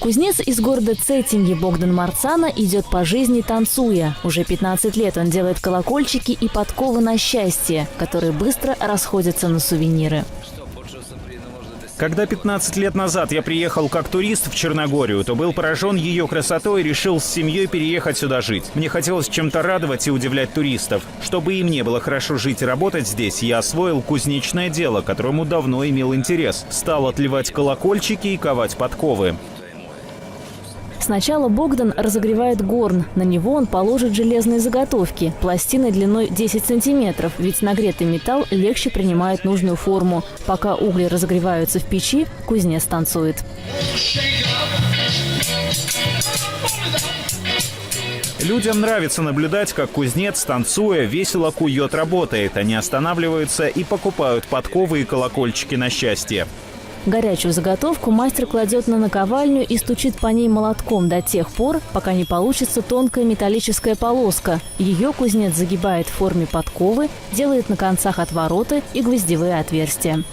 Кузнец из города Цетиньи Богдан Марцана идет по жизни танцуя. Уже 15 лет он делает колокольчики и подковы на счастье, которые быстро расходятся на сувениры. Когда 15 лет назад я приехал как турист в Черногорию, то был поражен ее красотой и решил с семьей переехать сюда жить. Мне хотелось чем-то радовать и удивлять туристов. Чтобы им не было хорошо жить и работать здесь, я освоил кузнечное дело, которому давно имел интерес. Стал отливать колокольчики и ковать подковы. Сначала Богдан разогревает горн. На него он положит железные заготовки, пластины длиной 10 сантиметров, ведь нагретый металл легче принимает нужную форму. Пока угли разогреваются в печи, кузнец танцует. Людям нравится наблюдать, как кузнец, танцуя, весело кует, работает. Они останавливаются и покупают подковы и колокольчики на счастье. Горячую заготовку мастер кладет на наковальню и стучит по ней молотком до тех пор, пока не получится тонкая металлическая полоска. Ее кузнец загибает в форме подковы, делает на концах отвороты и гвоздевые отверстия.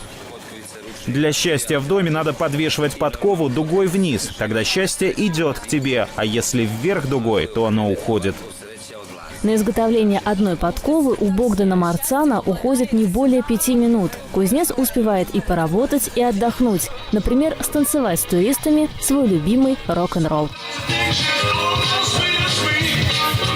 Для счастья в доме надо подвешивать подкову дугой вниз. Тогда счастье идет к тебе, а если вверх дугой, то оно уходит. На изготовление одной подковы у Богдана Марцана уходит не более 5 минут. Кузнец успевает и поработать, и отдохнуть. Например, станцевать с туристами свой любимый рок-н-ролл.